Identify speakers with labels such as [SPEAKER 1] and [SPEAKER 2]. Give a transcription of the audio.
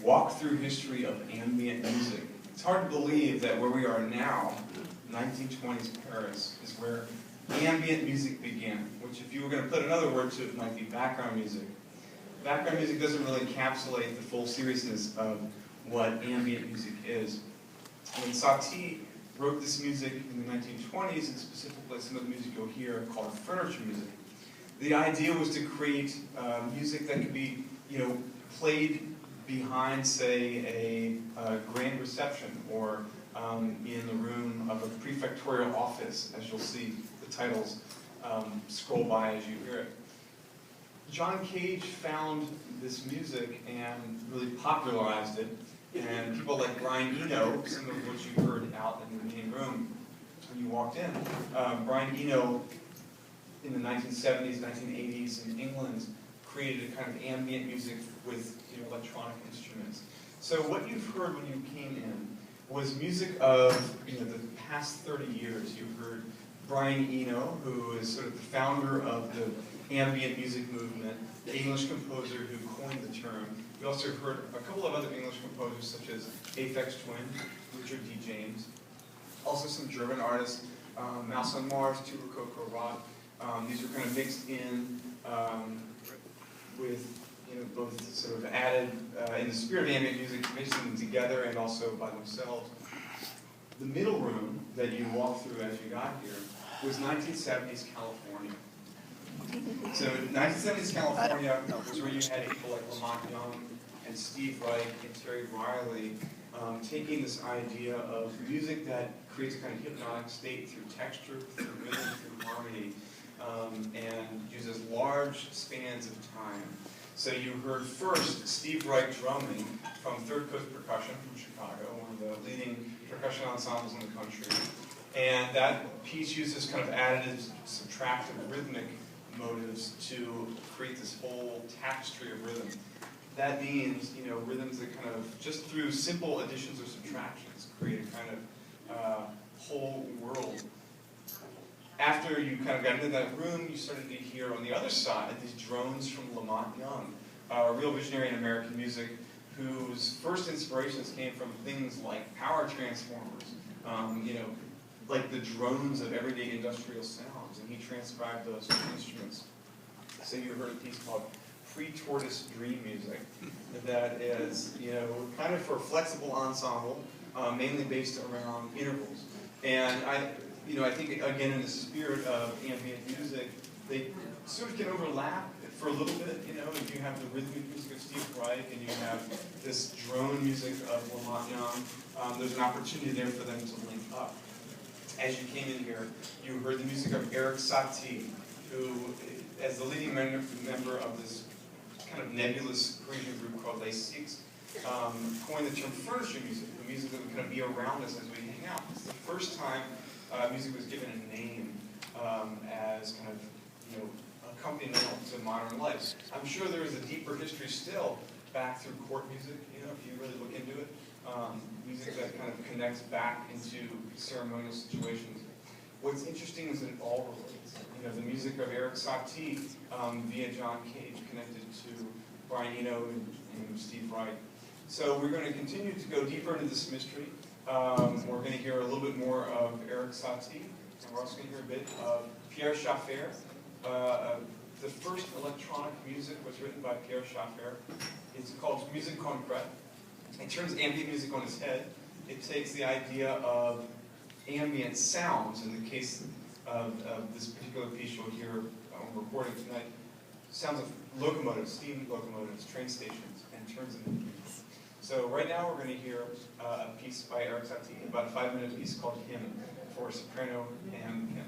[SPEAKER 1] walk through history of ambient music. It's hard to believe that where we are now, 1920s Paris, is where ambient music began, which if you were going to put another word to it, might be background music. Background music doesn't really encapsulate the full seriousness of what ambient music is. When Satie wrote this music in the 1920s, and specifically some of the music you'll hear called furniture music, the idea was to create music that could be, played behind, say, a grand reception, or in the room of a prefectorial office, as you'll see the titles scroll by as you hear it. John Cage found this music and really popularized it, and people like Brian Eno, some of which you heard out in the main room when you walked in. Brian Eno, in the 1970s, 1980s in England, created a kind of ambient music with electronic instruments. So what you've heard when you came in was music of the past 30 years. You heard Brian Eno, who is sort of the founder of the ambient music movement, the English composer who coined the term. We also heard a couple of other English composers such as Aphex Twin, Richard D. James, also some German artists, Mouse on Mars, Tuba Coco Rock. These were kind of mixed in with both sort of added in the spirit of ambient music, mixing them together and also by themselves. The middle room that you walked through as you got here was 1970s California. So 1970s California was where you had people like Lamont Young and Steve Reich and Terry Riley taking this idea of music that creates a kind of hypnotic state through texture, through rhythm, through harmony, and uses large spans of time. So you heard first Steve Reich drumming from Third Coast Percussion from Chicago, one of the leading percussion ensembles in the country. And that piece uses kind of additive, subtractive, rhythmic motives to create this whole tapestry of rhythm. That means, rhythms that kind of, just through simple additions or subtractions, create a kind of whole world. After you kind of got into that room, you started to hear on the other side these drones from Lamont Young, a real visionary in American music, whose first inspirations came from things like power transformers, like the drones of everyday industrial sounds, and he transcribed those instruments. So you heard a piece called Pre-Tortoise Dream Music that is, kind of for a flexible ensemble, mainly based around intervals. And I think, again, in the spirit of ambient music, they sort of can overlap for a little bit, if you have the rhythmic music of Steve Reich and you have this drone music of Lamont Young, there's an opportunity there for them to link up. As you came in here, you heard the music of Eric Satie, who, as the leading member of this kind of nebulous Parisian group called Les Six, coined the term furniture music, the music that would kind of be around us as we hang out. It's the first time music was given a name as kind of, accompaniment to modern life. I'm sure there is a deeper history still back through court music, if you really look into it. Music that kind of connects back into ceremonial situations. What's interesting is that it all relates. The music of Eric Satie via John Cage connected to Brian Eno and Steve Reich. So we're going to continue to go deeper into this mystery. We're going to hear a little bit more of Eric Satie, and we're also going to hear a bit of Pierre Schaeffer. The first electronic music was written by Pierre Schaeffer. It's called Musique Concrète. It turns ambient music on its head. It takes the idea of ambient sounds, in the case of this particular piece you'll hear on recording tonight, sounds of locomotives, steam locomotives, train stations, and turns them into music. So right now we're going to hear a piece by Eric Satie, about a 5-minute piece called Hymn for soprano and piano.